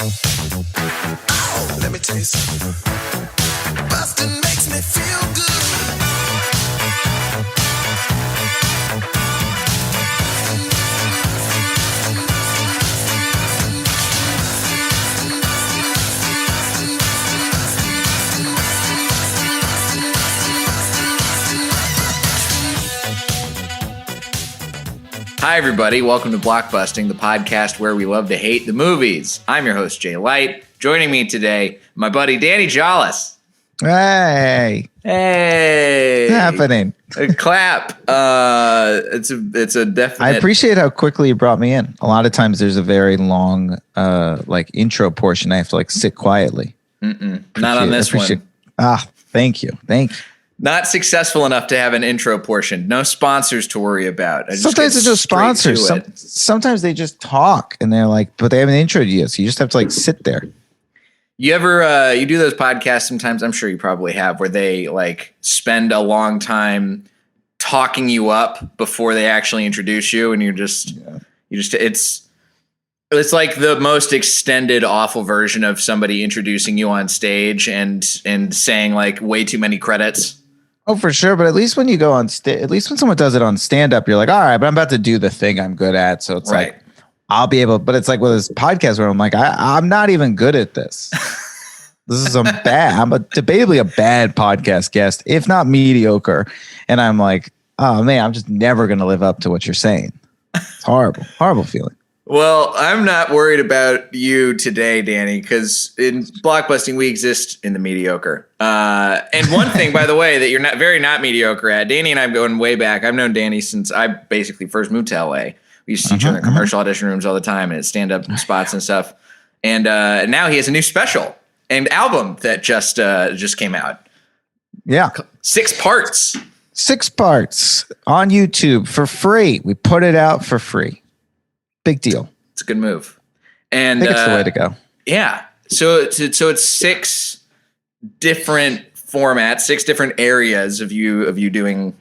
Oh, let me tell you something. Busting makes me feel good. Hi, everybody. Welcome to Blockbusting, the podcast where we love to hate the movies. I'm your host, Jay Light. Joining me today, my buddy, Danny Jolles. Hey. Hey. What's happening? A clap. It's a definite. I appreciate how quickly you brought me in. A lot of times there's a very long, intro portion. I have to sit quietly. Not on this one. Thank you. Not successful enough to have an intro portion. No sponsors to worry about. Sometimes it's just sponsors. Sometimes they just talk and they're but they haven't introed you yet. So you just have to sit there. You ever, you do those podcasts sometimes, I'm sure you probably have, where they spend a long time talking you up before they actually introduce you. And it's like the most extended, awful version of somebody introducing you on stage and saying way too many credits. Oh, for sure. But at least when you go on at least when someone does it on stand up, you're all right, but I'm about to do the thing I'm good at. So it's right. I'll be able, but it's with this podcast where I'm I'm not even good at this. I'm debatably a bad podcast guest, if not mediocre. And I'm oh man, I'm just never going to live up to what you're saying. It's horrible feeling. Well, I'm not worried about you today, Danny, because in Blockbusting, we exist in the mediocre. And one thing, by the way, that you're not mediocre at, Danny and I have going way back. I've known Danny since I basically first moved to LA. We used to see each other in commercial audition rooms all the time and at stand-up spots and stuff. And now he has a new special and album that just came out. Yeah. 6 parts. 6 parts on YouTube for free. We put it out for free. Big deal. It's a good move. And I think it's the way to go. Yeah. So it's 6 different formats, 6 different areas of you doing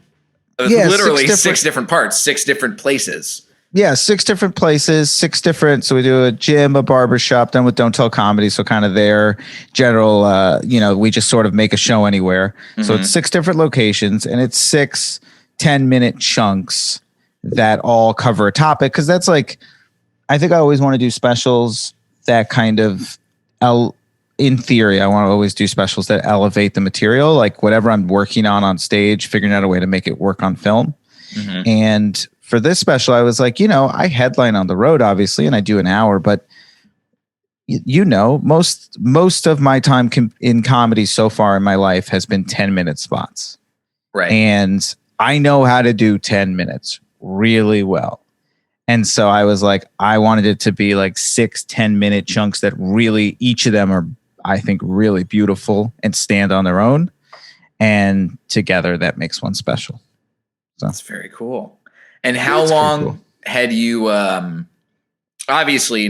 literally 6 different parts, 6 different places. Yeah, 6 different places, 6 different. So we do a gym, a barbershop, done with Don't Tell Comedy. So kind of their general, we just sort of make a show anywhere. Mm-hmm. So it's 6 different locations and it's 6 10-minute chunks that all cover a topic. Cause that's I think I always want to do specials that kind of, in theory, I want to always do specials that elevate the material, whatever I'm working on stage, figuring out a way to make it work on film. Mm-hmm. And for this special, I was I headline on the road, obviously, and I do an hour, but most of my time in comedy so far in my life has been 10-minute spots. Right. And I know how to do 10 minutes really well. And so I was I wanted it to be 6 10-minute chunks that really, each of them are, I think, really beautiful and stand on their own. And together that makes one special. So that's very cool. And how long had you, obviously,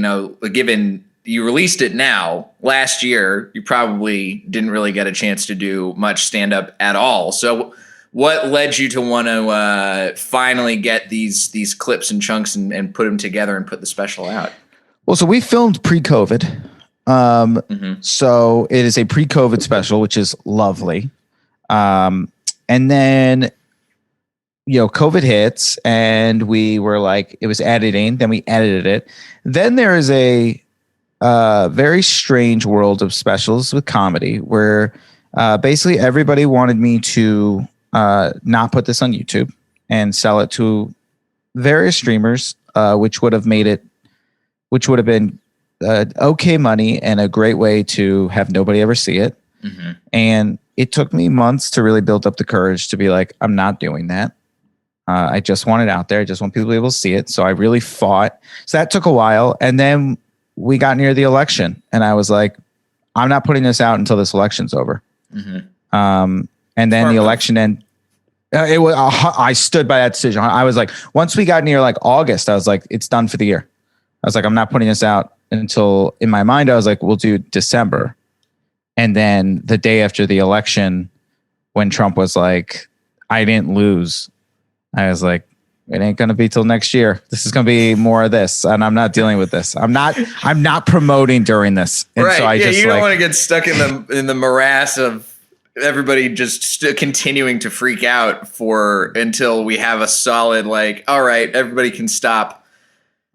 given you released it now, last year, you probably didn't really get a chance to do much stand-up at all. So what led you to want to finally get these clips and chunks and put them together and put the special out? Well, so we filmed pre-COVID. So it is a pre-COVID special, which is lovely. And then COVID hits and we were it was editing, then we edited it. Then there is a very strange world of specials with comedy where basically everybody wanted me to not put this on YouTube and sell it to various streamers, which would have been okay money and a great way to have nobody ever see it. Mm-hmm. And it took me months to really build up the courage to be I'm not doing that. I just want it out there. I just want people to be able to see it. So I really fought. So that took a while. And then we got near the election and I was I'm not putting this out until this election's over. Mm-hmm. And then the election ended. I stood by that decision. I was once we got near August, I was it's done for the year. I was I'm not putting this out until, in my mind, I was we'll do December. And then the day after the election, when Trump was I didn't lose, I was it ain't gonna be till next year. This is gonna be more of this, and I'm not dealing with this. I'm not promoting during this, and right? So I just you don't want to get stuck in the morass of everybody just continuing to freak out until we have a solid all right, everybody can stop.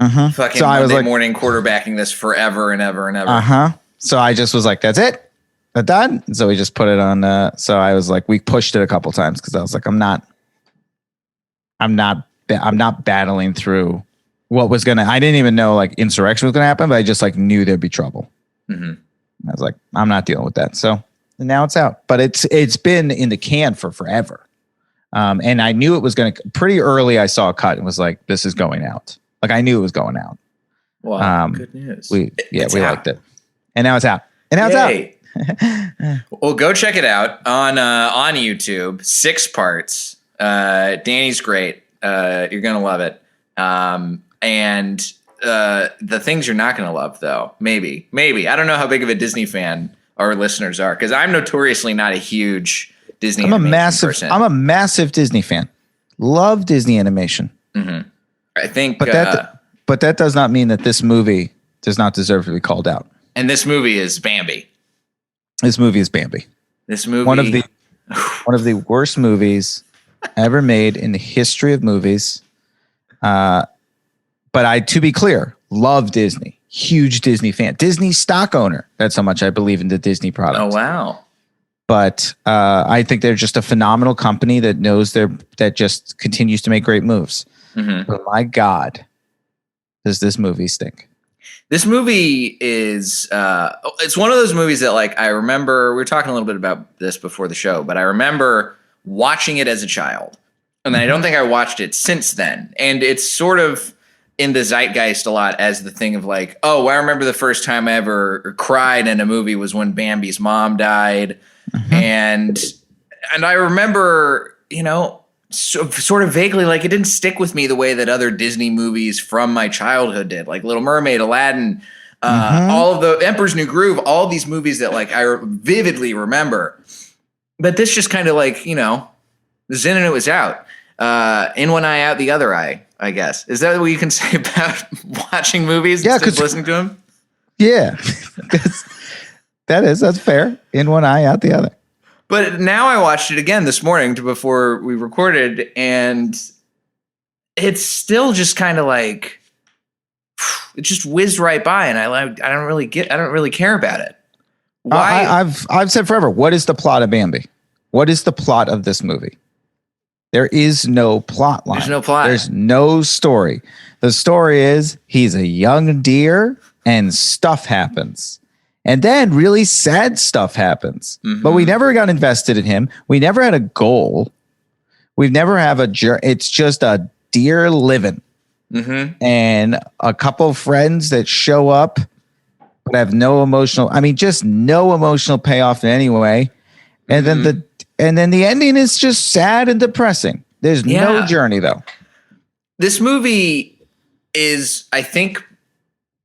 Fucking so Monday morning quarterbacking this forever and ever and ever. So I just was like, that's it. That's done. So we just put it on. So I was like, we pushed it a couple times because I was like, I'm not battling through what was gonna. I didn't even know insurrection was gonna happen, but I just knew there'd be trouble. I was like, I'm not dealing with that. So now it's out, but it's been in the can for forever. And I knew it was gonna pretty early. I saw a cut and was like, this is going out. I knew it was going out. Wow, good news. We liked it, and now it's out. It's out. Well, go check it out on YouTube. 6 parts. Danny's great. You're gonna love it. And the things you're not gonna love, though, maybe I don't know how big of a Disney fan our listeners are, because I'm notoriously not a huge Disney. I'm a massive Disney fan. Love Disney animation. I think, but that does not mean that this movie does not deserve to be called out. And this movie is Bambi. This movie is Bambi. This movie, one of the worst movies ever made in the history of movies. But to be clear, love Disney. Huge Disney fan. Disney stock owner. That's how much I believe in the Disney product. Oh wow. But I think they're just a phenomenal company that knows that just continues to make great moves. But my God, does this movie stink? This movie is it's one of those movies that I remember, we were talking a little bit about this before the show, but I remember watching it as a child. And I don't think I watched it since then. And it's sort of in the zeitgeist a lot as the thing of I remember the first time I ever cried in a movie was when Bambi's mom died. And I remember, sort of vaguely, it didn't stick with me the way that other Disney movies from my childhood did, like Little Mermaid, Aladdin, all of the Emperor's New Groove, all these movies that I vividly remember. But this just kind of was in and it was out. In one eye, out the other eye, I guess. Is that what you can say about watching movies instead of listening to them? Yeah, that's fair. In one eye, out the other. But now I watched it again this morning before we recorded, and it's still just kind of it just whizzed right by, and I don't really care about it. Why? I've said forever. What is the plot of Bambi? What is the plot of this movie? There is no plot line. There's no plot. There's no story. The story is he's a young deer and stuff happens. And then really sad stuff happens. But we never got invested in him. We never had a goal. We never have it's just a deer living. And a couple of friends that show up but have no emotional payoff in any way. And then the ending is just sad and depressing. There's no journey though. This movie is, I think,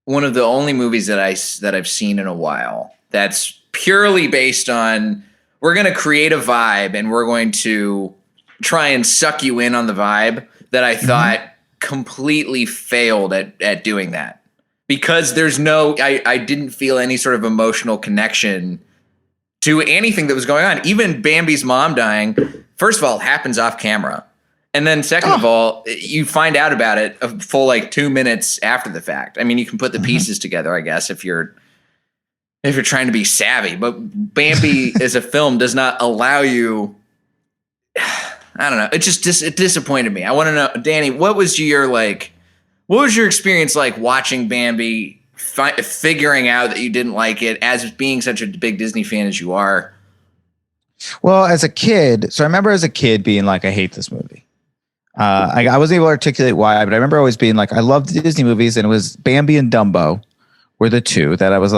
one of the only movies that I've seen in a while that's purely based on, we're going to create a vibe and we're going to try and suck you in on the vibe, that I thought completely failed at doing that, because there's I didn't feel any sort of emotional connection to anything that was going on. Even Bambi's mom dying, first of all, happens off camera. And then second of all, you find out about it a full 2 minutes after the fact. I mean, you can put the pieces together, I guess, if you're trying to be savvy. But Bambi as a film does not allow you. I don't know. It just it disappointed me. I want to know, Danny, what was your experience like watching Bambi, figuring out that you didn't like it, as being such a big Disney fan as you are? Well, as a kid, so I remember as a kid being I hate this movie. I wasn't able to articulate why, but I remember always being I loved Disney movies, and it was Bambi and Dumbo were the two that I was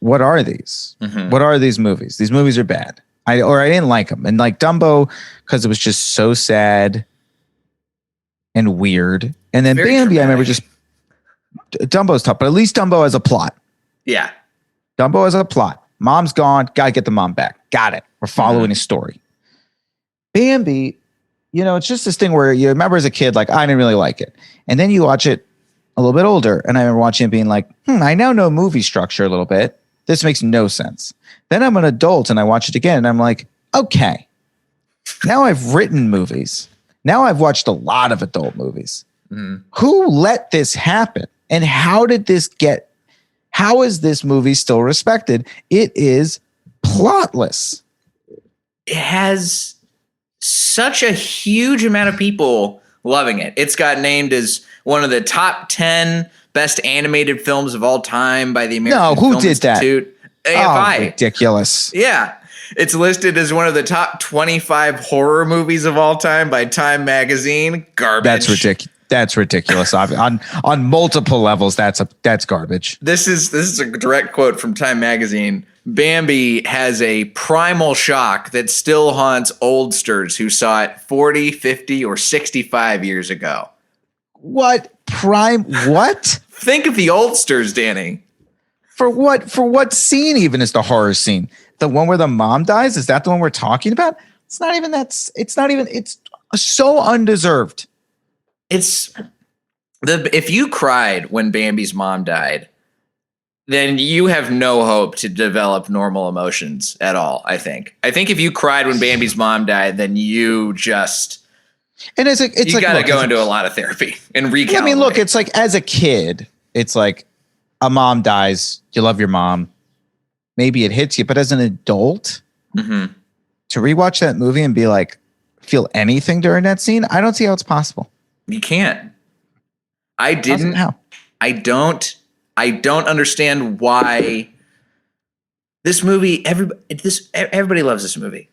what are these? What are these movies? These movies are bad. I didn't like them. And Dumbo, because it was just so sad and weird. And then Very Bambi, dramatic. I remember just Dumbo's tough, but at least Dumbo has a plot. Yeah. Dumbo has a plot. Mom's gone. Got to get the mom back. Got it. We're following his story. Bambi, it's just this thing where you remember as a kid, like, I didn't really like it. And then you watch it a little bit older. And I remember watching it being like, I now know movie structure a little bit. This makes no sense. Then I'm an adult and I watch it again and I'm like, okay, now I've written movies. Now I've watched a lot of adult movies. Who let this happen? And how is this movie still respected? It is plotless. It has such a huge amount of people loving it. It's got named as one of the top 10 best animated films of all time by the American Film Institute. AFI. Oh, ridiculous. Yeah. It's listed as one of the top 25 horror movies of all time by Time Magazine. Garbage. That's ridiculous. On multiple levels, that's garbage. This is a direct quote from Time Magazine. Bambi has a primal shock that still haunts oldsters who saw it 40, 50, or 65 years ago. What? What? Think of the oldsters, Danny. For what scene even is the horror scene? The one where the mom dies? Is that the one we're talking about? It's so undeserved. If you cried when Bambi's mom died, then you have no hope to develop normal emotions at all. I think if you cried when Bambi's mom died, then you just got to go into a lot of therapy and recalibrate. I mean, look, it's like as a kid, it's like a mom dies, you love your mom, maybe it hits you, but as an adult, to rewatch that movie and be like, feel anything during that scene, I don't see how it's possible. You can't. I didn't. How? I don't understand why this movie. Everybody loves this movie.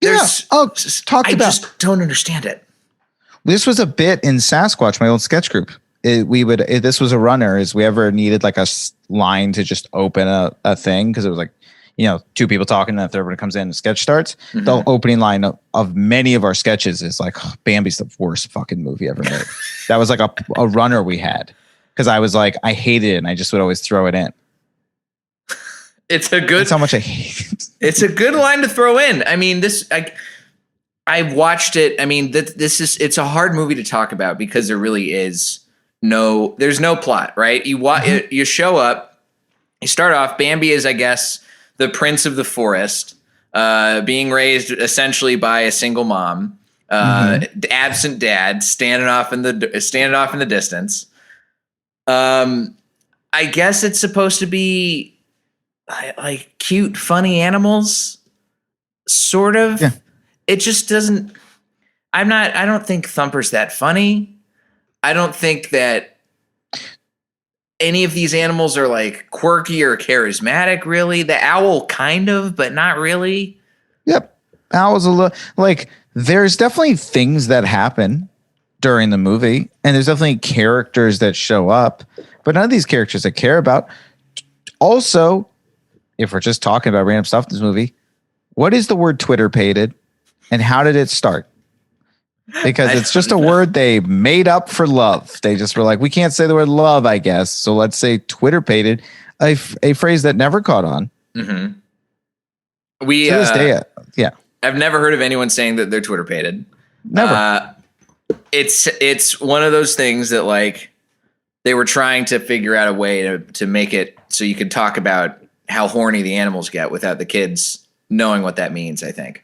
I just don't understand it. This was a bit in Sasquatch, my old sketch group. This was a runner. Is we ever needed like a line to just open a thing because it was like, two people talking, and the third one comes in and the sketch starts. The opening line of many of our sketches is like, Bambi's the worst fucking movie ever made. That was like a runner we had because I was like, I hated it and I just would always throw it in. That's how much I hate it. It's a good line to throw in. I mean, I watched it. I mean, it's a hard movie to talk about because there really is there's no plot, right? You show up, you start off, Bambi is, I guess, the prince of the forest, being raised essentially by a single mom, absent dad, standing off in the distance. I guess it's supposed to be like cute, funny animals, sort of. Yeah. It just doesn't. I don't think Thumper's that funny. I don't think that any of these animals are like quirky or charismatic, really. The owl kind of, but not really. Yep. Owl's a little like there's definitely things that happen during the movie and there's definitely characters that show up, but none of these characters I care about. Also, if we're just talking about random stuff in this movie, what is the word Twitter-pated and how did it start? Because it's just a word they made up for love. They just were like, we can't say the word love, I guess. So let's say Twitter-pated, a phrase that never caught on. Mm-hmm. To this day, yeah. I've never heard of anyone saying that they're Twitter-pated. Never. It's one of those things that like they were trying to figure out a way to make it so you could talk about how horny the animals get without the kids knowing what that means, I think.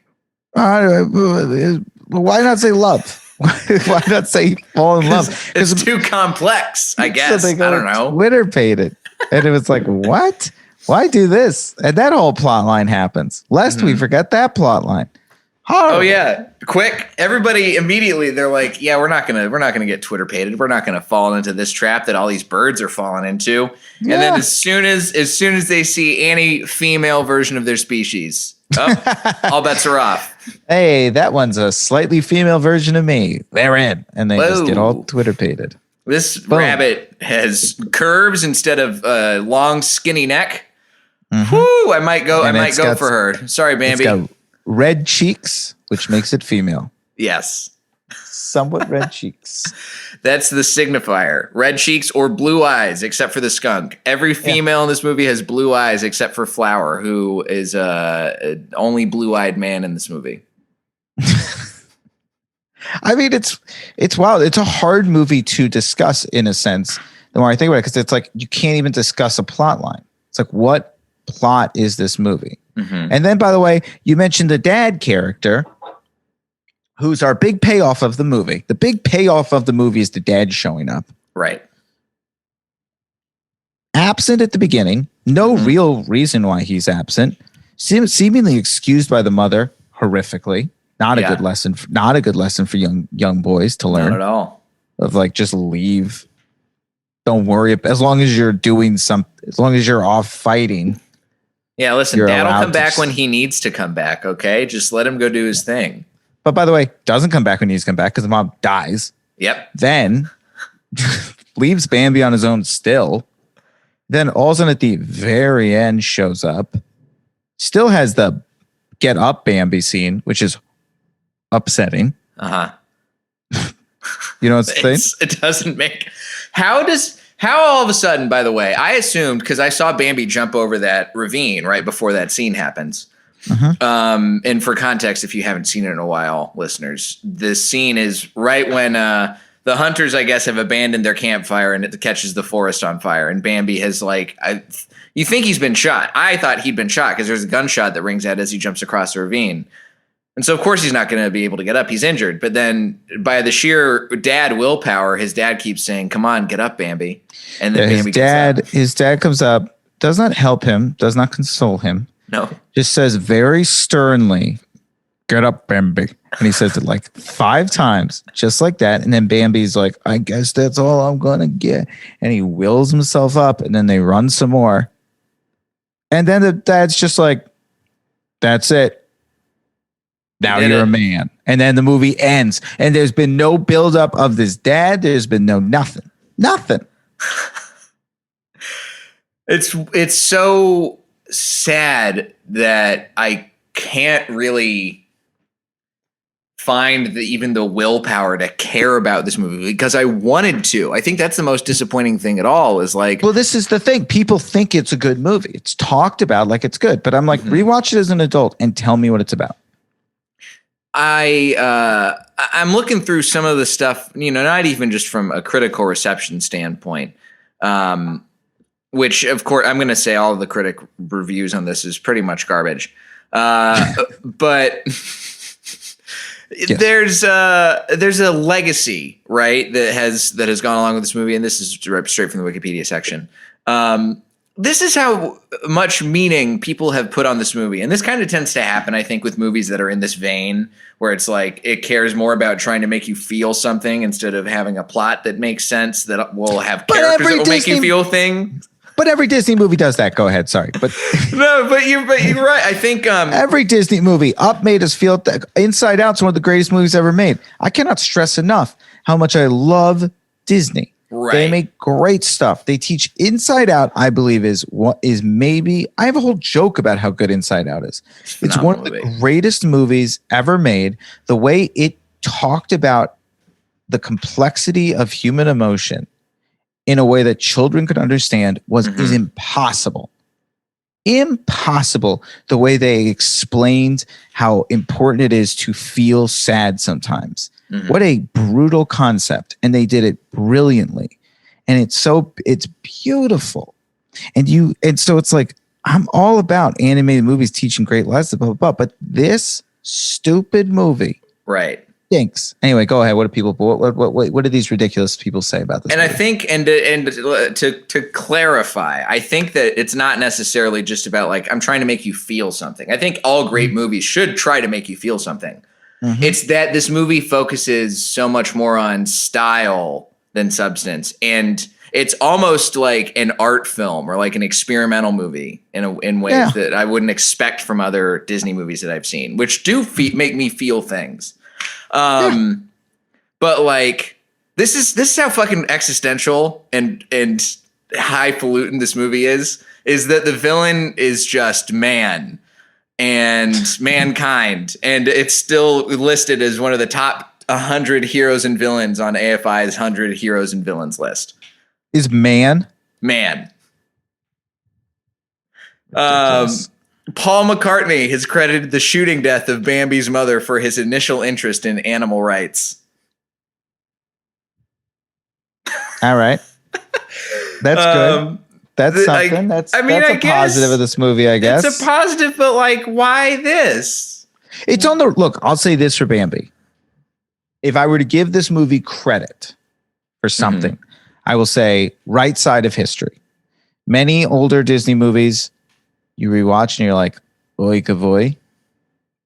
Why not say love? Why not say fall in love? It's too complex, I guess. So I don't know. Twitter-pated. And it was like, what? Why do this? And that whole plot line happens. Lest we forget that plot line. Horrible. Oh yeah. Quick. Everybody immediately they're like, yeah, we're not gonna get Twitter-pated. We're not gonna fall into this trap that all these birds are falling into. Yeah. And then as soon as they see any female version of their species, all bets are off. Hey, that one's a slightly female version of me. They're in. And they just get all Twitter-pated. This rabbit has curves instead of a long, skinny neck. Mm-hmm. Whoo, I might go for her. Sorry, Bambi. It's got red cheeks, which makes it female. Yes. Somewhat red cheeks. That's the signifier. Red cheeks or blue eyes, except for the skunk. Every female in this movie has blue eyes, except for Flower, who is only blue-eyed man in this movie. I mean, it's wild. It's a hard movie to discuss in a sense. The more I think about it, because it's like you can't even discuss a plot line. It's like, what plot is this movie? Mm-hmm. And then, by the way, you mentioned the dad character, who's our big payoff of the movie. The big payoff of the movie is the dad showing up. Right. Absent at the beginning. No real reason why he's absent. Seemingly excused by the mother horrifically. Not a good lesson. Not a good lesson for young boys to learn. Not at all. Of like, just leave. Don't worry. As long as you're doing something. As long as you're off fighting. Yeah, listen. Dad will come back when he needs to come back. Okay, just let him go do his thing. But by the way, doesn't come back when he needs to come back because the mom dies. Yep. Then leaves Bambi on his own still. Then all of a sudden at the very end shows up. Still has the get up Bambi scene, which is upsetting. You know what's the thing? It doesn't make. How all of a sudden, by the way, I assumed because I saw Bambi jump over that ravine right before that scene happens. And for context, if you haven't seen it in a while, listeners, this scene is right when the hunters, I guess, have abandoned their campfire and it catches the forest on fire. And Bambi has you think he's been shot. I thought he'd been shot because there's a gunshot that rings out as he jumps across the ravine. And so, of course, he's not going to be able to get up. He's injured. But then by the sheer dad willpower, his dad keeps saying, come on, get up, Bambi. And then Bambi gets up. His dad comes up, does not help him, does not console him. No. Just says very sternly, get up, Bambi. And he says it like 5 times, just like that. And then Bambi's like, I guess that's all I'm going to get. And he wills himself up and then they run some more. And then the dad's just like, that's it. Now you're a man. And then the movie ends. And there's been no buildup of this dad. There's been no nothing. Nothing. It's so sad that I can't really find even the willpower to care about this movie because I wanted to. I think that's the most disappointing thing at all is like, well, this is the thing. People think it's a good movie. It's talked about like it's good, but I'm like, rewatch it as an adult and tell me what it's about. I'm looking through some of the stuff, not even just from a critical reception standpoint, which of course I'm going to say all of the critic reviews on this is pretty much garbage. But there's a legacy, right, that has gone along with this movie, and this is straight from the Wikipedia section. This is how much meaning people have put on this movie. And this kind of tends to happen, I think, with movies that are in this vein, where it's like it cares more about trying to make you feel something instead of having a plot that makes sense, that will have characters that will make you feel things. But every Disney movie does that. Go ahead. Sorry. But no, but you're right. I think every Disney movie, Up made us feel Inside Out's one of the greatest movies ever made. I cannot stress enough how much I love Disney. Right. They make great stuff. They teach Inside Out, I believe, is maybe I have a whole joke about how good Inside Out is. It's one of the greatest movies ever made. The way it talked about the complexity of human emotion in a way that children could understand is impossible. Impossible. The way they explained how important it is to feel sad sometimes. What a brutal concept. And they did it brilliantly. And it's beautiful. And so it's like, I'm all about animated movies teaching great lessons, blah, blah, blah. But this stupid movie. Right. Stinks. Anyway, go ahead. What do these ridiculous people say about this? And movie? I think, and to clarify, I think that it's not necessarily just about like, I'm trying to make you feel something. I think all great movies should try to make you feel something. It's that this movie focuses so much more on style than substance. And it's almost like an art film or like an experimental movie in ways that I wouldn't expect from other Disney movies that I've seen, which do make me feel things. But like, this is how fucking existential and highfalutin this movie is that the villain is just man and mankind. And it's still listed as one of the top 100 heroes and villains on AFI's 100 heroes and villains list. Is man? Man. Paul McCartney has credited the shooting death of Bambi's mother for his initial interest in animal rights. All right. That's good. That's something. That's a positive of this movie, I guess. It's a positive, but like, why this? It's on the look. I'll say this for Bambi. If I were to give this movie credit for something, I will say right side of history. Many older Disney movies, you rewatch and you're like, oy kavoy.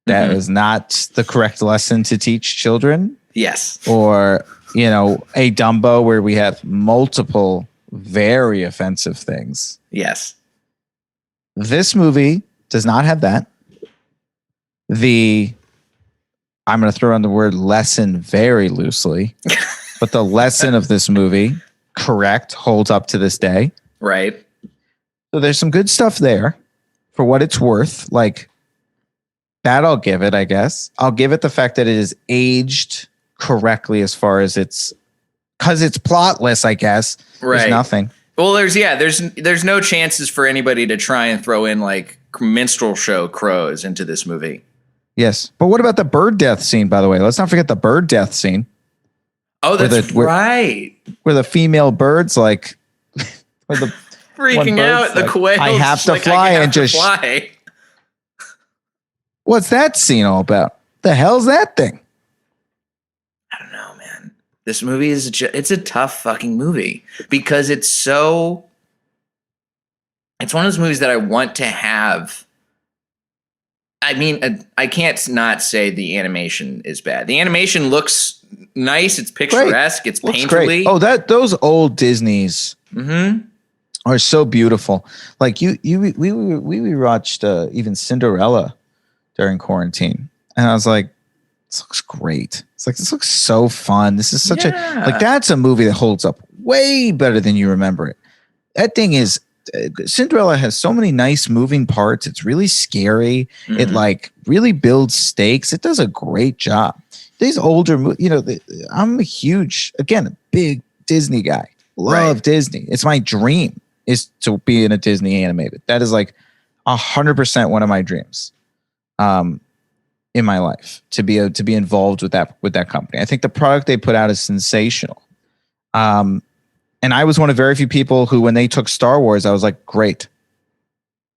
That was not the correct lesson to teach children. Yes. Or, a Dumbo where we have multiple very offensive things. Yes. This movie does not have that. I'm going to throw in the word lesson very loosely, but the lesson of this movie, correct, holds up to this day. Right. So there's some good stuff there for what it's worth. Like that I'll give it, I guess. I'll give it the fact that it is aged correctly as far as because it's plotless, I guess. Right. There's nothing. Well, there's no chances for anybody to try and throw in like minstrel show crows into this movie. Yes. But what about the bird death scene, by the way? Let's not forget the bird death scene. Oh, that's right. Where the female birds like where the freaking out, the quail. I have to fly and just fly. What's that scene all about? The hell's that thing? I don't know, man. This movie it's a tough fucking movie because it's one of those movies that I want to have. I mean, I can't not say the animation is bad. The animation looks nice. It's picturesque. Great. It's painterly. Oh, those old Disneys are so beautiful. Like we watched even Cinderella during quarantine, and I was like, this looks great. It's like, this looks so fun. This is such that's a movie that holds up way better than you remember it. That thing is. Cinderella has so many nice moving parts. It's really scary. It like really builds stakes. It does a great job. These older movies, I'm a big Disney guy. Love Disney. It's my dream is to be in a Disney animated. That is like 100% one of my dreams in my life to be involved with that company. I think the product they put out is sensational. And I was one of very few people who, when they took Star Wars, I was like, great.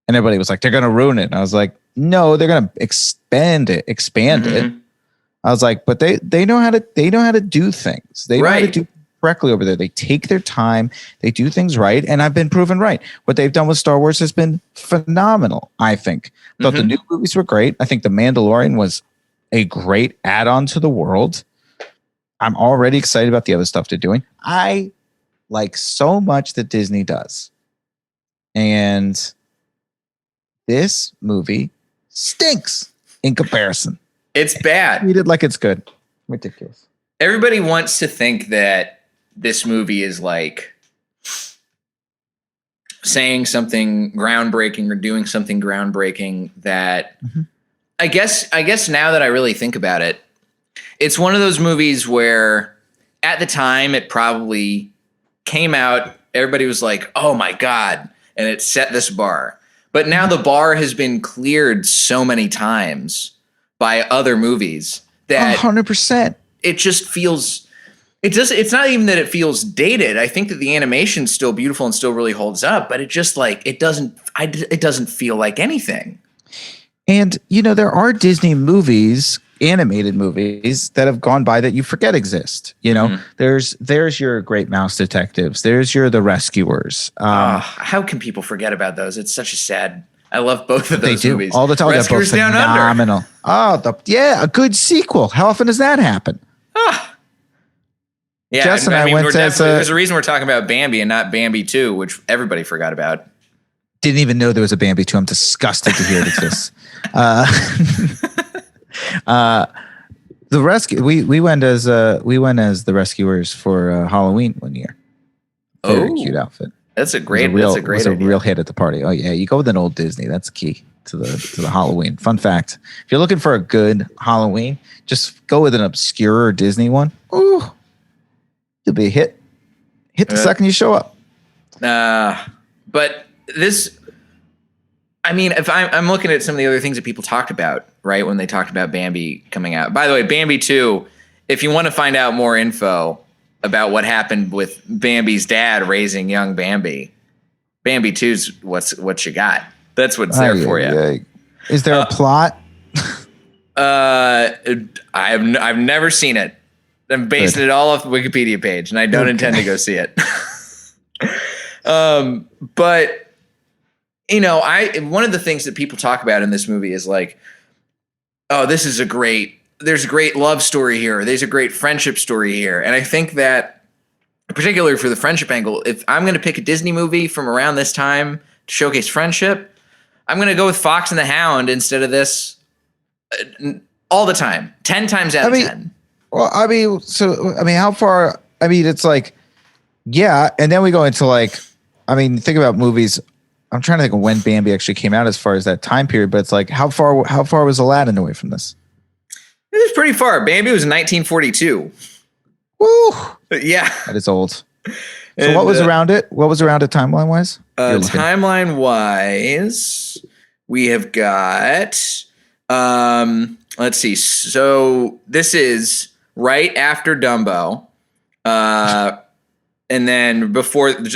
And everybody was like, they're going to ruin it. And I was like, no, they're going to expand it. I was like, but they know how to do things. They know how to do correctly over there. They take their time. They do things right. And I've been proven right. What they've done with Star Wars has been phenomenal, I think. I thought the new movies were great. I think The Mandalorian was a great add-on to the world. I'm already excited about the other stuff they're doing. I like so much that Disney does. And this movie stinks in comparison. It's bad. Treat it like it's good. Ridiculous. Everybody wants to think that this movie is like saying something groundbreaking or doing something groundbreaking that I guess now that I really think about it, it's one of those movies where at the time it probably came out, everybody was like, oh my God, and it set this bar. But now the bar has been cleared so many times by other movies that 100%. It just feels, it's not even that it feels dated. I think that the animation's still beautiful and still really holds up, but it just like, it doesn't feel like anything. And, there are Disney movies, animated movies that have gone by that you forget exist. There's your Great Mouse Detectives. There's your The Rescuers. How can people forget about those? It's such a sad. I love both of those movies all the time. Rescuers Down phenomenal. Under. A good sequel. How often does that happen? Yeah, Jess and I went there's a reason we're talking about Bambi and not Bambi 2, which everybody forgot about. Didn't even know there was a Bambi 2. I'm disgusted to hear it exists. The rescue. We went as the Rescuers for Halloween one year. Very cute outfit. That's a great. Real hit at the party. Oh yeah, you go with an old Disney. That's key to the Halloween. Fun fact: if you're looking for a good Halloween, just go with an obscure Disney one. Ooh, you'll be a hit. Hit the second you show up. But this, I mean, if I'm looking at some of the other things that people talked about, right, when they talked about Bambi coming out. By the way, Bambi 2, if you want to find out more info about what happened with Bambi's dad raising young Bambi, Bambi 2's what you got. That's what's there for you. Is there a plot? I've never seen it. I'm basing it all off the Wikipedia page, and I don't intend to go see it. But one of the things that people talk about in this movie is like, oh, there's a great love story here. There's a great friendship story here. And I think that particularly for the friendship angle, if I'm going to pick a Disney movie from around this time to showcase friendship, I'm going to go with Fox and the Hound instead of this all the time, 10 times out of 10. Well, how far, it's like, yeah. And then we go into like, think about movies. I'm trying to think of when Bambi actually came out as far as that time period, but it's like, how far was Aladdin away from this? It was pretty far. Bambi was 1942. Woo! Yeah. That is old. So what was around it? What was around it timeline wise? Timeline wise, we have got, let's see. So this is right after Dumbo. And then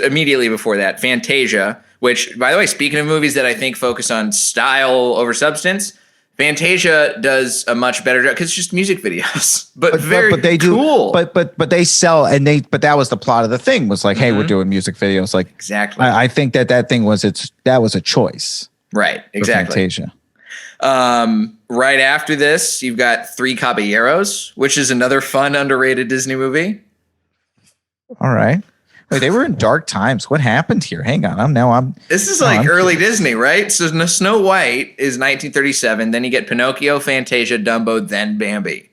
immediately before that, Fantasia, which, by the way, speaking of movies that I think focus on style over substance, Fantasia does a much better job because it's just music videos, but they cool. But they sell, but that was the plot of the thing was like, hey, we're doing music videos. Like exactly. I think that thing was that was a choice. Right. Exactly. Fantasia. Right after this, you've got Three Caballeros, which is another fun, underrated Disney movie. All right. Wait, they were in dark times. What happened here? Hang on. This is like early Disney, right? So Snow White is 1937. Then you get Pinocchio, Fantasia, Dumbo, then Bambi.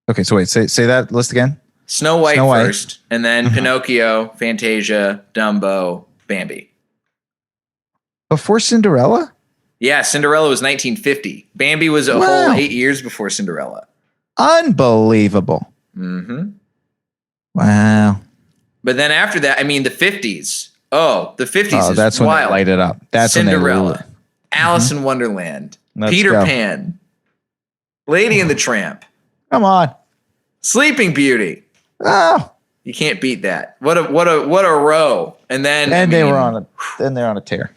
Okay, so wait, say that list again. Snow White first, and then Pinocchio, Fantasia, Dumbo, Bambi. Before Cinderella? Yeah, Cinderella was 1950. Bambi was a whole 8 years before Cinderella. Unbelievable. Mm-hmm. Wow. But then after that, the 50s. Oh, the 50s is that's wild. When they light it up. That's Cinderella, Alice in Wonderland, Peter Pan, Lady and the Tramp. Come on. Sleeping Beauty. Oh. You can't beat that. What a row. And then they're on a tear.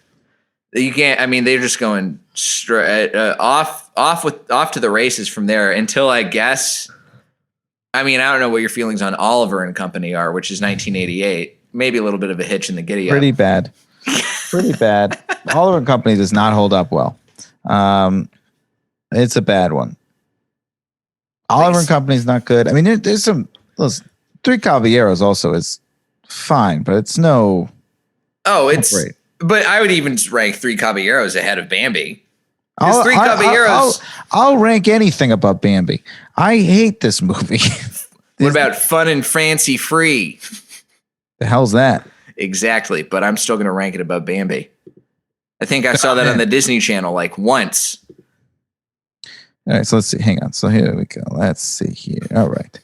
You can't. They're just going straight off to the races from there until I guess. I don't know what your feelings on Oliver and Company are, which is 1988. Maybe a little bit of a hitch in the giddy up. Pretty bad. Oliver and Company does not hold up well. It's a bad one. Oliver and Company is not good. There's some. Three Caballeros also is fine, but it's no. Oh, it's great. But I would even rank Three Caballeros ahead of Bambi. Three Caballeros. I'll rank anything above Bambi. I hate this movie. What about Fun and Fancy Free? The hell's that? Exactly, but I'm still going to rank it above Bambi. I think I saw that on the Disney Channel like once. All right, so let's see. Hang on. So here we go. Let's see here. All right.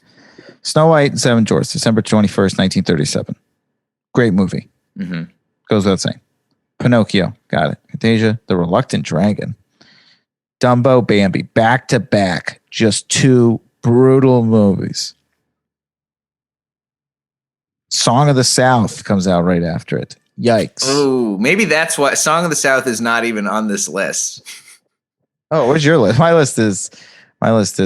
Snow White and Seven Dwarfs, December 21st, 1937. Great movie. Mm-hmm. Goes without saying. Pinocchio. Got it. Fantasia, The Reluctant Dragon. Dumbo, Bambi, back to back, just two brutal movies. Song of the South comes out right after it. Yikes. Oh, maybe that's why Song of the South is not even on this list. Oh, where's your list? My list is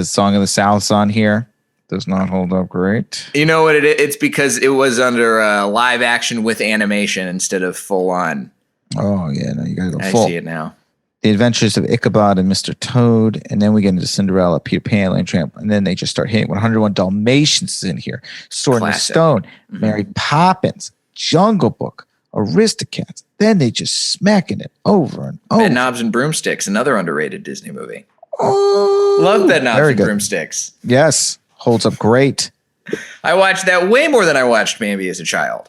Song of the South's on here. Does not hold up great. You know what it is? It's because it was under live action with animation instead of full on. Oh, yeah. No, you got to go full. I see it now. The Adventures of Ichabod and Mr. Toad, and then we get into Cinderella, Peter Pan, Lady and Tramp, and then they just start hitting 101 Dalmatians is in here, Sword in the Stone, Mary Poppins, Jungle Book, Aristocats. Then they just smacking it over and over. Bed Knobs and Broomsticks, another underrated Disney movie. Oh, love Bed Knobs and Broomsticks. Yes, holds up great. I watched that way more than I watched Bambi as a child.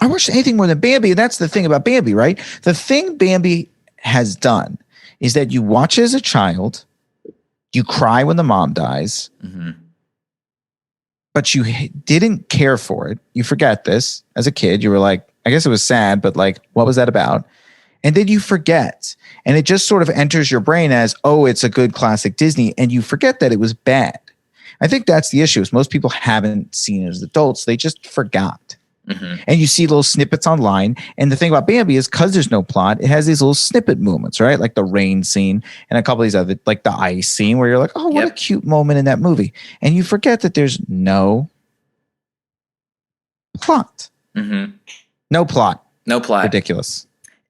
I watched anything more than Bambi. That's the thing about Bambi, right? The thing Bambi has done is that you watch it as a child, you cry when the mom dies, but you didn't care for it. You forget this as a kid. You were like, I guess it was sad, but like, what was that about? And then you forget. And it just sort of enters your brain as, oh, it's a good classic Disney. And you forget that it was bad. I think that's the issue is most people haven't seen it as adults. They just forgot. And you see little snippets online. And the thing about Bambi is because there's no plot, it has these little snippet moments, right? Like the rain scene and a couple of these other, like the ice scene where you're like, oh, what a cute moment in that movie. And you forget that there's no plot. No plot. No plot. Ridiculous.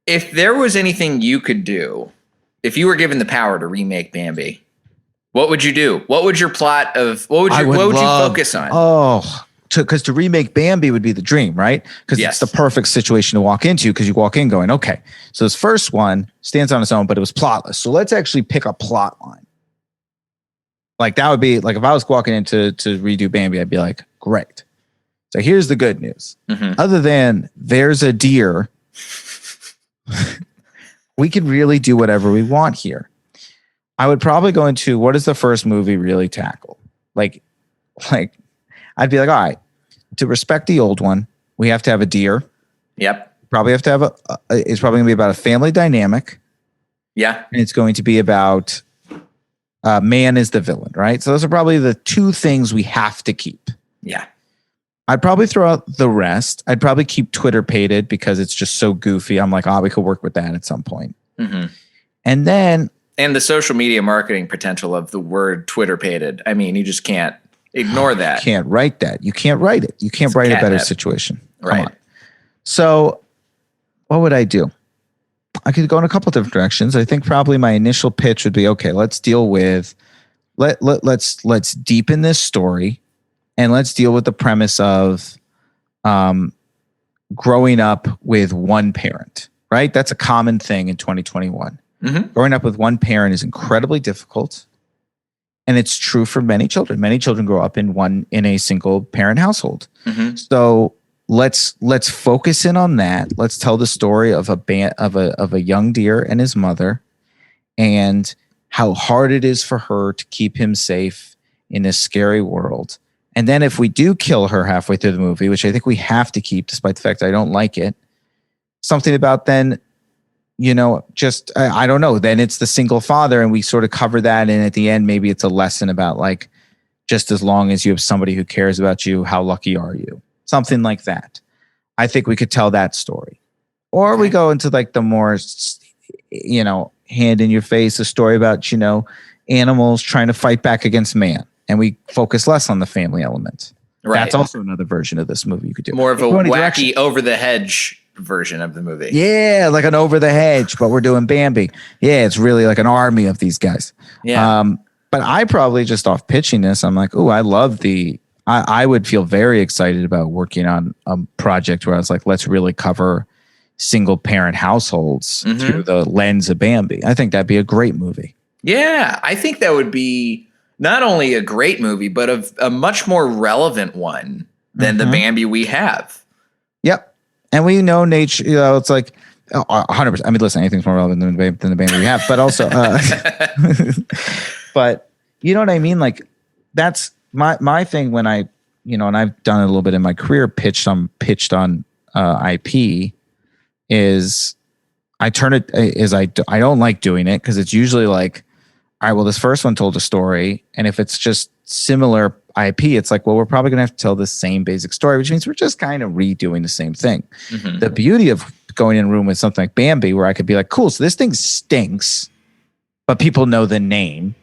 If there was anything you could do, if you were given the power to remake Bambi, what would you do? What would your plot of, what would you focus on? Oh, because to remake Bambi would be the dream, right? Because it's the perfect situation to walk into because you walk in going, okay, so this first one stands on its own, but it was plotless. So let's actually pick a plot line. Like that would be like if I was walking in to redo Bambi, I'd be like, great. So here's the good news. Other than there's a deer, we could really do whatever we want here. I would probably go into what does the first movie really tackle? Like I'd be like, all right, to respect the old one, we have to have a deer. Yep. Probably have to have it's probably going to be about a family dynamic. Yeah. And it's going to be about man is the villain, right? So those are probably the two things we have to keep. Yeah. I'd probably throw out the rest. I'd probably keep Twitter pated because it's just so goofy. I'm like, we could work with that at some point. And then. And the social media marketing potential of the word Twitter pated. I mean, you just can't ignore that. You can't write that. You can't write it. You can't write a better situation. Right. Come on. So what would I do? I could go in a couple of different directions. I think probably my initial pitch would be, okay, let's deal with, let's deepen this story and let's deal with the premise of growing up with one parent, right? That's a common thing in 2021. Growing up with one parent is incredibly difficult. And it's true for many children. Many children grow up in a single parent household. So let's focus in on that. Let's tell the story of a young deer and his mother and how hard it is for her to keep him safe in this scary world. And then if we do kill her halfway through the movie, which I think we have to keep despite the fact I don't like it, something about then, just, I don't know. Then it's the single father and we sort of cover that. And at the end, maybe it's a lesson about like, just as long as you have somebody who cares about you, how lucky are you? Something like that. I think we could tell that story. Or we go into like the more, hand in your face, a story about, animals trying to fight back against man. And we focus less on the family element. Right. That's also another version of this movie you could do. More of a wacky over the hedge version of the movie. Yeah, like an over the hedge, but we're doing Bambi. Yeah, it's really like an army of these guys. Yeah. But I probably just off pitching this, I'm like, oh, I love I would feel very excited about working on a project where I was like, let's really cover single parent households through the lens of Bambi. I think that'd be a great movie. Yeah. I think that would be not only a great movie, but a much more relevant one than the Bambi we have. Yep. And we know nature, it's like 100%. I mean, listen, anything's more relevant than the Bambi we have, but also, but you know what I mean? Like that's my thing when I, and I've done it a little bit in my career, pitched on IP is I turn it I don't like doing it because it's usually like, all right, well, this first one told a story. And if it's just similar IP, it's like, well, we're probably going to have to tell the same basic story, which means we're just kind of redoing the same thing. The beauty of going in a room with something like Bambi, where I could be like, cool, so this thing stinks, but people know the name.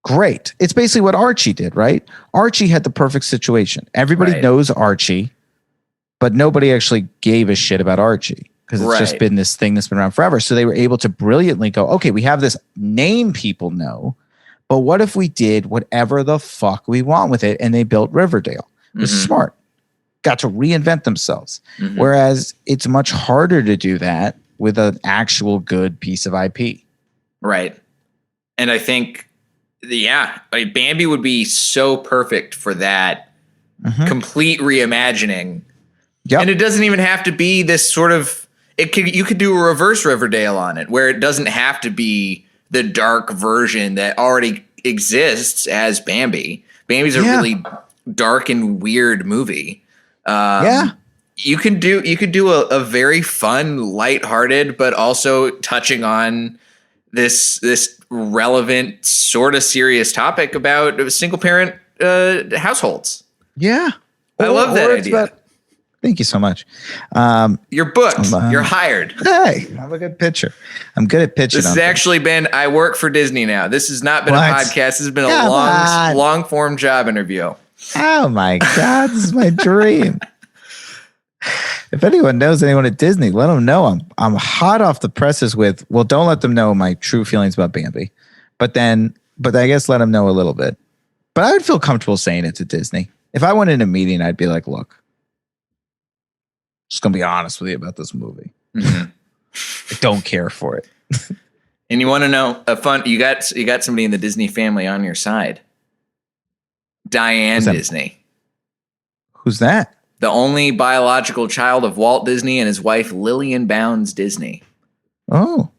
Great. It's basically what Archie did, right? Archie had the perfect situation. Everybody knows Archie, but nobody actually gave a shit about Archie because it's just been this thing that's been around forever. So they were able to brilliantly go, okay, we have this name people know, but what if we did whatever the fuck we want with it? And they built Riverdale. It was smart. Got to reinvent themselves. Whereas it's much harder to do that with an actual good piece of IP. Right. And I think, Bambi would be so perfect for that complete reimagining. Yep. And it doesn't even have to be this sort of, you could do a reverse Riverdale on it where it doesn't have to be the dark version that already exists as Bambi. Bambi's a really dark and weird movie. you could do a very fun, lighthearted, but also touching on this relevant, sort of serious topic about single parent households. Yeah. I love that idea. Thank you so much. You're booked. You're hired. Hey, I'm a good pitcher. I'm good at pitching. This has actually been, I work for Disney now. This has not been a podcast. This has been a long form job interview. Oh my God. This is my dream. If anyone knows anyone at Disney, let them know. I'm hot off the presses with, well, don't let them know my true feelings about Bambi, but I guess let them know a little bit. But I would feel comfortable saying it to Disney. If I went in a meeting, I'd be like, look, just going to be honest with you about this movie. Mm-hmm. I don't care for it. And you want to know you got somebody in the Disney family on your side. Diane Disney. Who's that? The only biological child of Walt Disney and his wife Lillian Bounds Disney. Oh.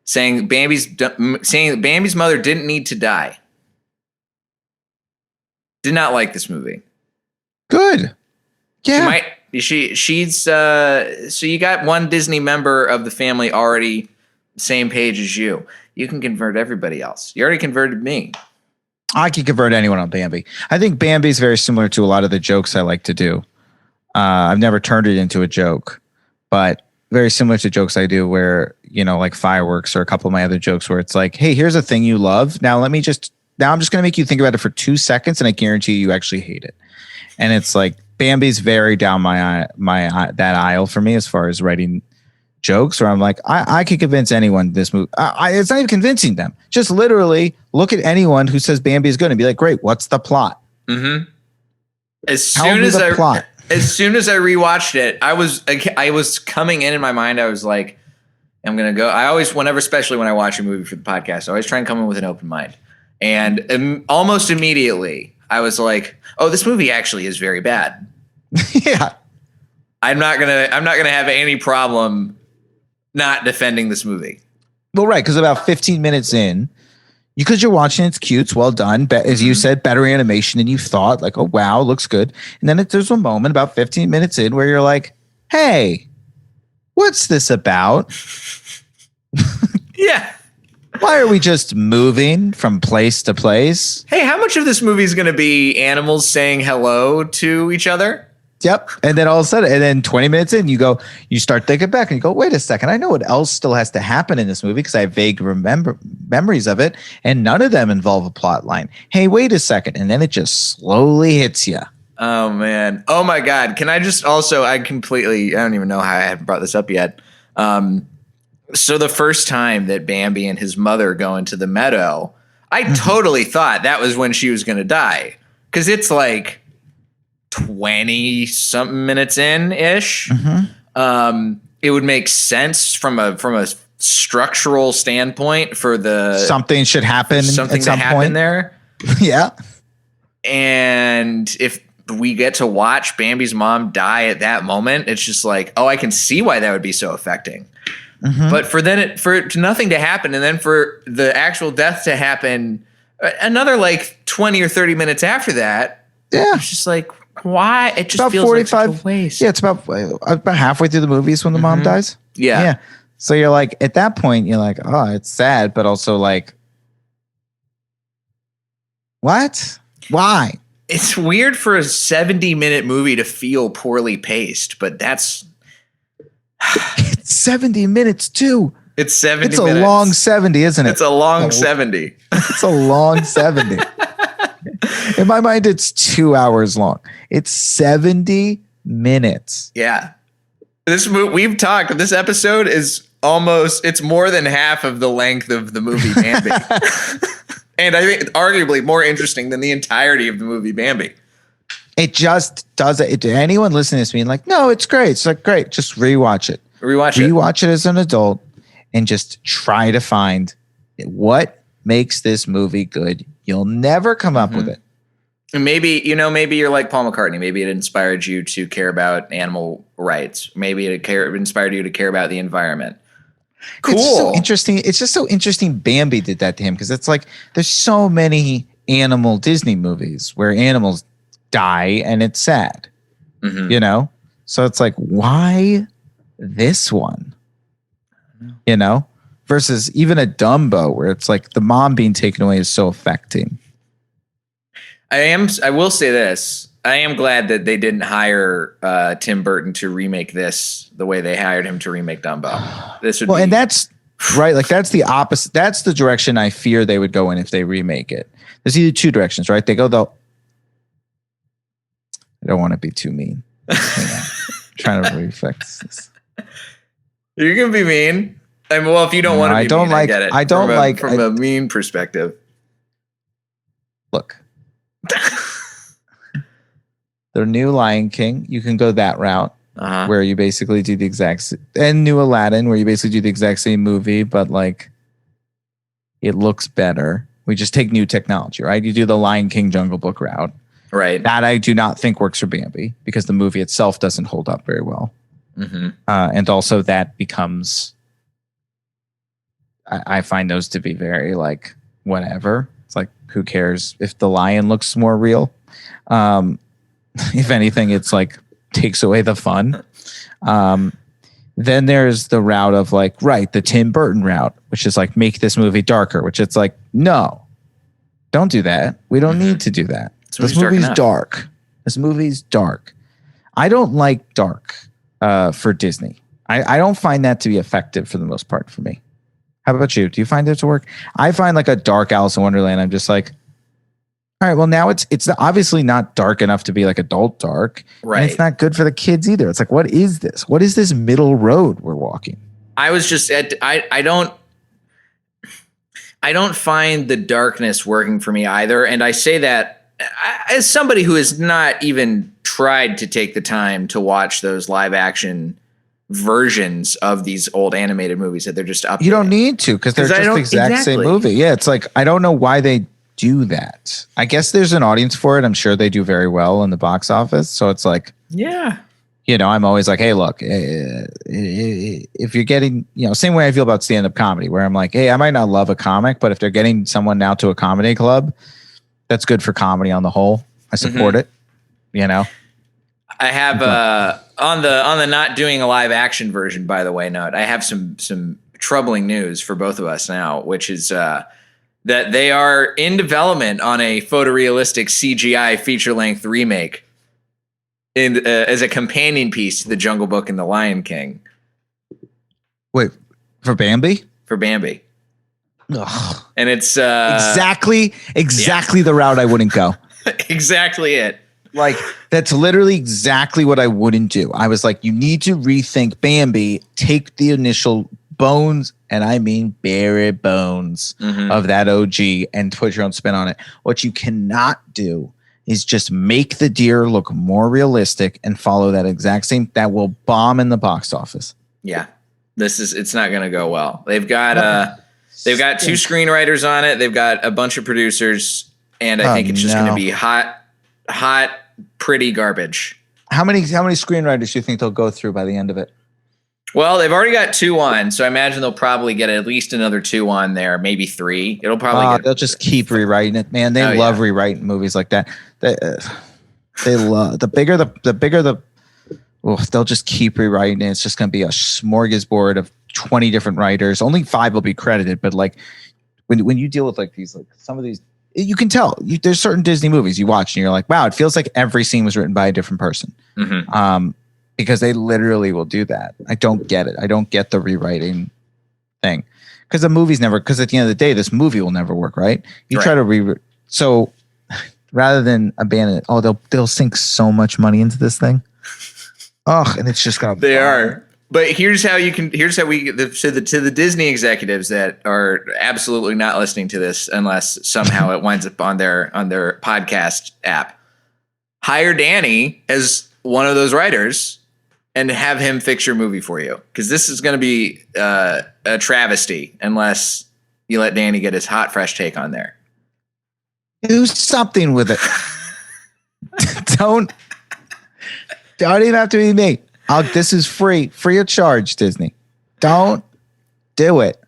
Saying Bambi's mother didn't need to die. Did not like this movie. Good. Yeah. She's so you got one Disney member of the family already same page as you. You can convert everybody else. You already converted me. I can convert anyone on Bambi. I think Bambi is very similar to a lot of the jokes I like to do. I've never turned it into a joke, but very similar to jokes I do where, like fireworks or a couple of my other jokes where it's like, hey, here's a thing you love. Now I'm just going to make you think about it for 2 seconds and I guarantee you actually hate it. And it's like Bambi's very down that aisle for me as far as writing jokes where I'm like, I could convince anyone this movie. It's not even convincing them. Just literally look at anyone who says Bambi is good and be like, great, what's the plot? Mm-hmm. As soon as I rewatched it, I was coming in my mind. I was like, I'm going to go. I always, especially when I watch a movie for the podcast, I always try and come in with an open mind. And almost immediately I was like, oh, this movie actually is very bad. Yeah. I'm not going to have any problem not defending this movie. Well, right. Cause about 15 minutes in, because you're watching, it's cute, it's well done. As you said, better animation than you thought. Like, oh, wow, looks good. And then there's a moment about 15 minutes in where you're like, hey, what's this about? Yeah. Why are we just moving from place to place? Hey, how much of this movie is going to be animals saying hello to each other? Yep. And then all of a sudden, and then 20 minutes in, you start thinking back and you go, wait a second. I know what else still has to happen in this movie because I have vague memories of it. And none of them involve a plot line. Hey, wait a second. And then it just slowly hits you. Oh, man. Oh, my God. Can I just also, I don't even know how I haven't brought this up yet. So the first time that Bambi and his mother go into the meadow, I totally thought that was when she was going to die. Because it's like 20 something minutes in ish. Mm-hmm. It would make sense from a structural standpoint for something should happen. Something at some to happen point there. Yeah. And if we get to watch Bambi's mom die at that moment, it's just like, oh, I can see why that would be so affecting. Mm-hmm. But for nothing to happen and then for the actual death to happen another like 20 or 30 minutes after that, it's just like, why? It just about feels 45, like such a waste. Yeah, it's about halfway through the movies when the mom dies. Yeah. So you're like, at that point, you're like, oh, it's sad, but also like, what? Why? It's weird for a 70-minute movie to feel poorly paced, but that's... It's 70 minutes too. It's 70 minutes. It's a long 70, isn't it? It's a long 70. It's a long 70. In my mind, it's 2 hours long. It's 70 minutes. Yeah. We've talked, this episode is it's more than half of the length of the movie Bambi. And I think arguably more interesting than the entirety of the movie Bambi. It just does it. Anyone listening to this being like, no, it's great. It's like, great. Just rewatch it. Rewatch it as an adult and just try to find what makes this movie good. You'll never come up with it. And maybe you're like Paul McCartney. Maybe it inspired you to care about animal rights. Maybe it inspired you to care about the environment. Cool. It's so interesting. It's just so interesting Bambi did that to him because it's like there's so many animal Disney movies where animals die and it's sad. Mm-hmm. So it's like, why this one? You know, versus even a Dumbo where it's like the mom being taken away is so affecting. I will say this. I am glad that they didn't hire Tim Burton to remake this the way they hired him to remake Dumbo. This would and that's right. Like that's the opposite. That's the direction I fear they would go in if they remake it. There's either two directions, right? They go I don't want to be too mean. Trying to reflex this. You're gonna be mean. I mean, well, if you don't want to be mean, I get it. I don't from a mean perspective. Look. The new Lion King, you can go that route where you basically do the exact and new Aladdin where you basically do the exact same movie, but like it looks better. We just take new technology, right? You do the Lion King Jungle Book route. Right. That I do not think works for Bambi because the movie itself doesn't hold up very well. Mm-hmm. And also that becomes, I find those to be very like whatever. It's like, who cares if the lion looks more real? If anything, it's like takes away the fun. Then there's the route of like, right, the Tim Burton route, which is like make this movie darker, which it's like, no, don't do that. We don't need to do that. This movie's dark. This movie's dark. I don't like dark for Disney. I don't find that to be effective for the most part for me. How about you? Do you find it to work? I find like a dark Alice in Wonderland. I'm just like, all right, well now it's obviously not dark enough to be like adult dark. Right. And it's not good for the kids either. It's like, what is this? What is this middle road we're walking? I was just I don't find the darkness working for me either. And I say that as somebody who has not even tried to take the time to watch those live action versions of these old animated movies that they're just up. You don't need to because they're just the exact same movie. Yeah, it's like I don't know why they do that. I guess there's an audience for it. I'm sure they do very well in the box office. So it's like, yeah, you know, I'm always like, hey, look, if you're getting, you know, same way I feel about stand-up comedy, where I'm like, hey, I might not love a comic, but if they're getting someone now to a comedy club, that's good for comedy on the whole. I support it. You know, I have on the not doing a live action version, by the way, note, I have some troubling news for both of us now, which is that they are in development on a photorealistic CGI feature-length remake as a companion piece to The Jungle Book and The Lion King. Wait, for Bambi? For Bambi. Ugh. And it's exactly the route I wouldn't go. Exactly it. Like, that's literally exactly what I wouldn't do. I was like, you need to rethink Bambi, take the initial bones, and I mean bare bones of that OG and put your own spin on it. What you cannot do is just make the deer look more realistic and follow that exact same, that will bomb in the box office. Yeah. It's not going to go well. They've got two screenwriters on it. They've got a bunch of producers, and I think it's just going to be hot, pretty garbage. How many screenwriters do you think they'll go through by the end of it? Well, they've already got 2 on, so I imagine they'll probably get at least another 2 on there, maybe 3. It'll probably they'll just keep rewriting it, man. They love rewriting movies like that. They love the bigger they'll just keep rewriting it. It's just going to be a smorgasbord of 20 different writers. Only 5 will be credited, but like when you deal with like these, like some of these, you can tell there's certain Disney movies you watch and you're like, wow, it feels like every scene was written by a different person. Because they literally will do that. I don't get it. I don't get the rewriting thing. Because the movie's never, because at the end of the day, this movie will never work, right? You try to so rather than abandon it, they'll sink so much money into this thing. And it's just gonna. They are. But here's how we get to the Disney executives that are absolutely not listening to this unless somehow it winds up on their podcast app. Hire Danny as one of those writers and have him fix your movie for you, because this is going to be a travesty unless you let Danny get his hot, fresh take on there. Do something with it. Don't even have to be me. This is free of charge, Disney. Don't do it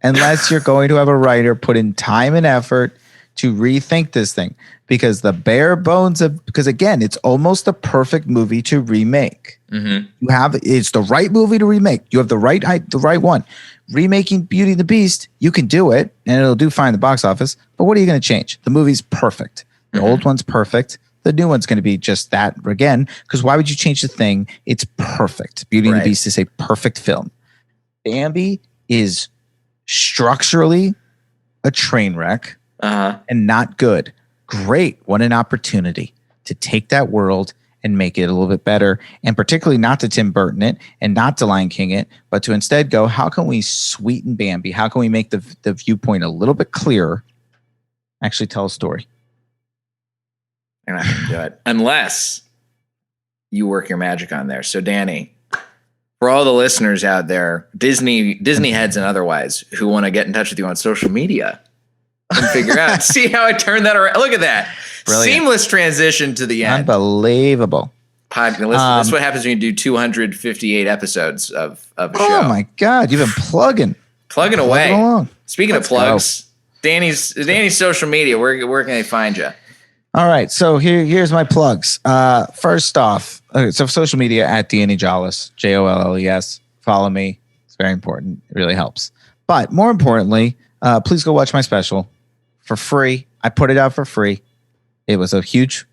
unless you're going to have a writer put in time and effort to rethink this thing because the bare bones of, because again, it's almost the perfect movie to remake. It's the right movie to remake. You have the right one. Remaking Beauty and the Beast, you can do it and it'll do fine in the box office. But what are you going to change? The movie's perfect. The old one's perfect. The new one's going to be just that again. Because why would you change the thing? It's perfect. Beauty and the Beast is a perfect film. Bambi is structurally a train wreck and not good. Great. What an opportunity to take that world and make it a little bit better, and particularly not to Tim Burton it and not to Lion King it, but to instead go, how can we sweeten Bambi? How can we make the viewpoint a little bit clearer? Actually tell a story. You're not going to do it unless you work your magic on there. So Danny, for all the listeners out there, Disney heads and otherwise who want to get in touch with you on social media and figure out, see how I turned that around. Look at that. Brilliant. Seamless transition to the end. Unbelievable. Listen, this is what happens when you do 258 episodes of a show. Oh my God. You've been plugging away. Along. Speaking of plugs, Danny's social media, where can they find you? All right. So here's my plugs. First off, so social media at Danny Jolles, Jolles. Follow me. It's very important. It really helps. But more importantly, please go watch my special for free. I put it out for free. It was a huge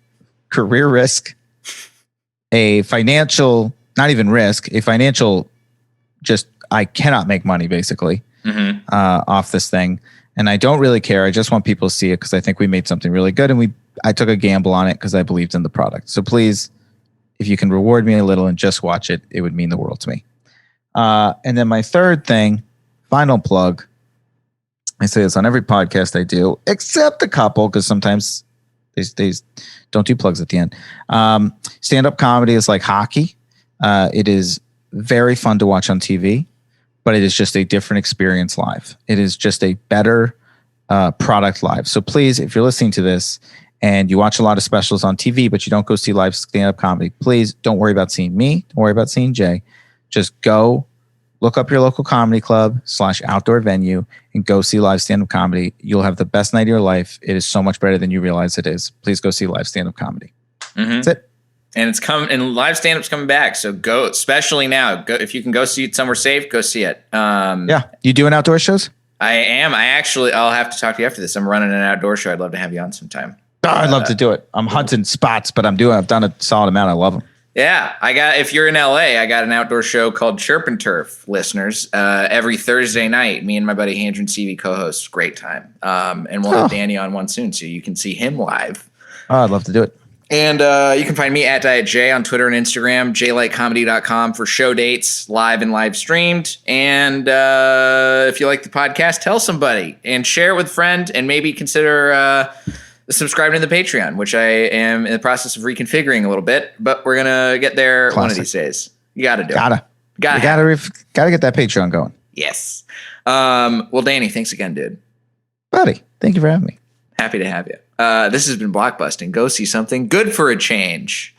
career risk, a financial, not even risk, a financial, just I cannot make money basically off this thing. And I don't really care. I just want people to see it because I think we made something really good. And I took a gamble on it because I believed in the product. So please, if you can reward me a little and just watch it, it would mean the world to me. And then my third thing, final plug. I say this on every podcast I do, except a couple, because sometimes they don't do plugs at the end. Stand-up comedy is like hockey. It is very fun to watch on TV, but it is just a different experience live. It is just a better product live. So please, if you're listening to this and you watch a lot of specials on TV, but you don't go see live stand-up comedy, please don't worry about seeing me. Don't worry about seeing Jay. Just go look up your local comedy club / outdoor venue and go see live stand-up comedy. You'll have the best night of your life. It is so much better than you realize it is. Please go see live stand-up comedy. That's it. And it's and live stand-up's coming back. So go, especially now. Go, if you can go see it somewhere safe, go see it. Yeah. You doing outdoor shows? I am. I'll have to talk to you after this. I'm running an outdoor show. I'd love to have you on sometime. Oh, I'd love to do it. I'm hunting spots, but I've done a solid amount. I love them. Yeah, if you're in LA, I got an outdoor show called Chirp and Turf, listeners. Every Thursday night, me and my buddy Handren CV co-host. Great time. And we'll have Danny on one soon, so you can see him live. Oh, I'd love to do it. And you can find me at Diet J on Twitter and Instagram, jlightcomedy.com for show dates, live and live streamed. And if you like the podcast, tell somebody and share it with a friend, and maybe consider subscribing to the Patreon, which I am in the process of reconfiguring a little bit, but we're going to get there one of these days. You got to do it. Gotta get that Patreon going. Yes. Well, Danny, thanks again, dude. Buddy, thank you for having me. Happy to have you. This has been Blockbusting. Go see something good for a change.